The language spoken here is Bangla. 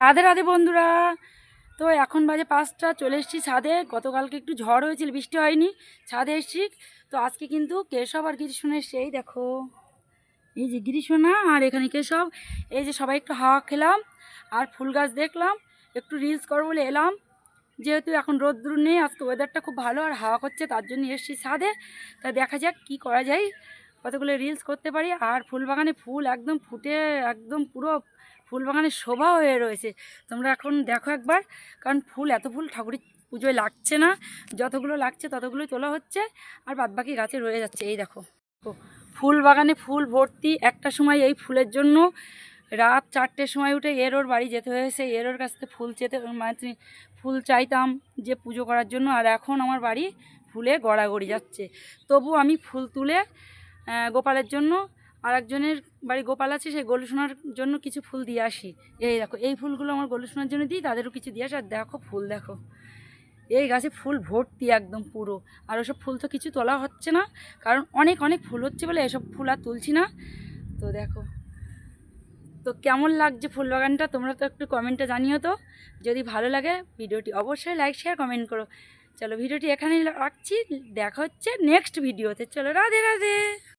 রাধে রাধে বন্ধুরা। তো এখন বাজে 5টা, চলে এসেছি ছাদে। গতকালকে একটু ঝড় হয়েছিল, বৃষ্টি হয়নি, ছাদে এসেছি। তো আজকে কিন্তু কেশব আর গিরিশোনা সেই দেখো, এই যে গিরিশোনা আর এখানে কেশব, এই যে সবাই একটু হাওয়া খেলাম আর ফুল গাছ দেখলাম, একটু রিলস করবো বলে এলাম। যেহেতু এখন রোদ্দুর নেই, আজকে ওয়েদারটা খুব ভালো আর হাওয়া করছে, তার জন্য এসেছি ছাদে। তা দেখা যাক কি করা যায়, কতগুলো রিলস করতে পারি। আর ফুল বাগানে ফুল একদম ফুটে, একদম পুরো ফুল বাগানে শোভা হয়ে রয়েছে। তোমরা এখন দেখো একবার, কারণ ফুল, এত ফুল ঠাকুরের পুজোয় লাগছে না, যতগুলো লাগছে ততগুলোই তোলা হচ্ছে আর বাদবাকি গাছে রয়ে যাচ্ছে। এই দেখো ফুল বাগানে ফুল ভর্তি। একটা সময় এই ফুলের জন্য রাত 4টের সময় উঠে এর বাড়ি যেতে হয়েছে, এর কাছ থেকে ফুল চেতে, মানে ফুল চাইতাম যে পুজো করার জন্য। আর এখন আমার বাড়ি ফুলে গড়াগড়ি যাচ্ছে, তবু আমি ফুল তুলে গোপালের জন্য, আর একজনের বাড়ি গোপাল আছে, সেই গোলুসোনার জন্য কিছু ফুল দিয়ে আসি। এই দেখো, এই ফুলগুলো আমার গোলুসোনার জন্য দিই, তাদেরও কিছু দিয়ে আসি। আর দেখো ফুল দেখো, এই গাছে ফুল ভর্তি একদম পুরো। আর ওসব ফুল তো কিছু তোলা হচ্ছে না, কারণ অনেক অনেক ফুল হচ্ছে বলে এসব ফুল আর তুলছি না। তো দেখো, তো কেমন লাগছে ফুল বাগানটা তোমরা তো একটু কমেন্টে জানিও তো। যদি ভালো লাগে ভিডিওটি অবশ্যই লাইক শেয়ার কমেন্ট করো। চলো ভিডিওটি এখানেই রাখছি, দেখা হচ্ছে নেক্সট ভিডিওতে। চলো রাধে রাধে।